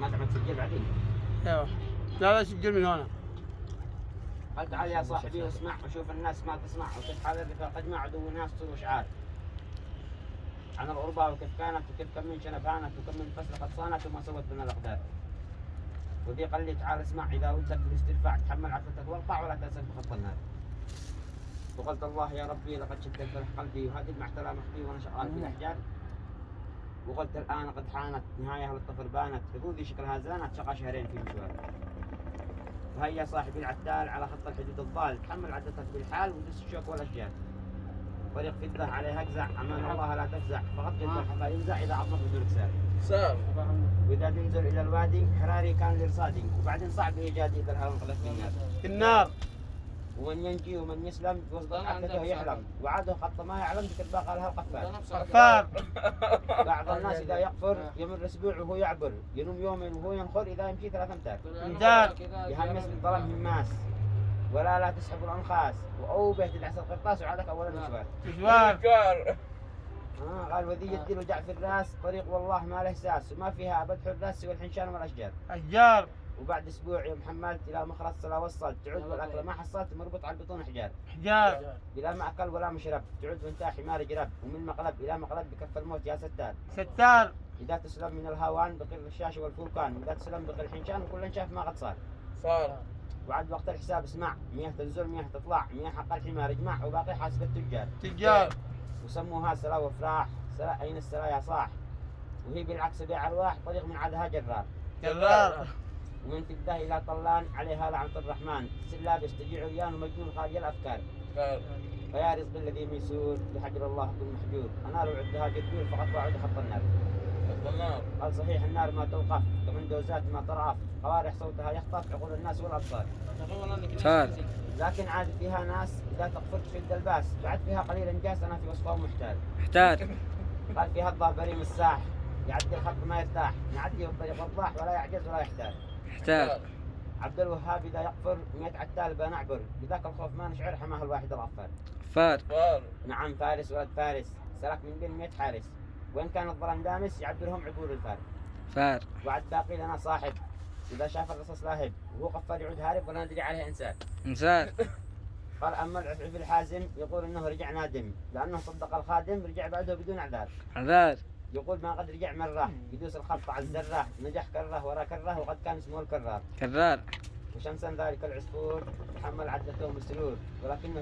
ما تعمل تسجل بعدين. ايوه لا سجل من هنا. قال تعال يا صاحبي واسمع وشوف الناس ما تسمع وكيف حال الرفاق اجمع عدو الناس صوروا اشعار عن الغربة وكيف كانت وكيف كم من شنب هانت وكم من فصل قد صانت وما سوت بنا الاقدار. وذي قال لي تعال اسمع اذا ودك بالاسترفاع تحمل عفتك والقع ولا تأسف بخط النار. وقلت الله يا ربي لقد شدت فرح قلبي وهذه المحتلى مخفي وانا شغال في الاحجار. وقلت الان قد حانت نهايه للطفل بانت حدودي شكلها زانت شقى شهرين في مشوار. وهيا صاحبي العتال على خط الحدود الضال تحمل عدتك بالحال ودس الشوك والاشجار. طريق فضة عليها اجزع امان الله لا تفزع فقط جد الحفا ينزع اذا عطلك بدون كسار. واذا تنزل الى الوادي حراري كان لرصادي وبعدين صعب ايجادي اذا الهواء انقذت في النار. ومن ينجي ومن يسلم وسط عقده يحلم وعاده خط ما يعلم بكتباق قالها القفار. بعض الناس اذا يقفر يمر اسبوع وهو يعبر ينوم يومين وهو ينخر اذا يمشي 3 امتار. يهمس بالظلم هماس ولا تسحب الانخاس واوبه تدعس القرطاس وعادك اولا مشوار. قال وذي يدي له جعف الراس طريق والله ما له ساس وما فيها ابد حراس سوى الحنشان والاشجار. وبعد اسبوع يوم حملت الى مخرج صلا وصلت تعود والاكل ما حصلت مربوط على البطون حجار بلا ما اكل ولا مشرب تعود وانت حمار جرب ومن مقلب الى مقلب بكف الموت يا ستار. اذا تسلم من الهوان بقي الشاشه والفولكان اذا تسلم بقي الحنشان وكل شاف ما قد صار. وعد وقت الحساب اسمع 100 تنزل 100 تطلع 100 حق الحمار اجمع وباقي حاسب التجار. وسموها سلا وفراح سلا اين السلا يا صاح وهي بالعكس بيع ارواح طريق من عدها جرار. ومن تبدأ إلى طلان عليها لعنة الرحمن سلاب يستجيع عريان ومجنون خالي الأفكار. فيا رزق الذي ميسور بحجر الله كل محجور أنا لو عدها جدول فقط وعد خط النار. قال صحيح النار ما توقف كمن دوزات ما ترعف قوارح صوتها يخطف عقول الناس والأبصار. لكن عاد فيها ناس إذا تقفرت في الدلباس بعد فيها قليل انجاز أنا في وصفهم محتاج. قال فيها الظهر بريم الساح يعدي الخط ما يرتاح نعدي بالطريق الضاح ولا يعجز ولا يحتاج. عبد الوهاب إذا يقفر 100 عتال بنعبر بذاك الخوف ما نشعر حماه الواحد الغفار. نعم فارس ولد فارس سلك من بين 100 حارس وإن كان الظلام دامس يعبرهم عبور الفار. وعد باقي لنا صاحب إذا شاف الرصاص لاهب وهو قفار يعود هارب ولا ندري عليه إنسان. قال أما العفعف الحازم يقول إنه رجع نادم لأنه صدق الخادم رجع بعده بدون أعذار. يقول ما قد رجع مرة يدوس الخط على الزرة نجح كره ورا كره وقد كان اسمه الكرار. وشمسا ذلك العصفور تحمل عدته مسرور ولكنه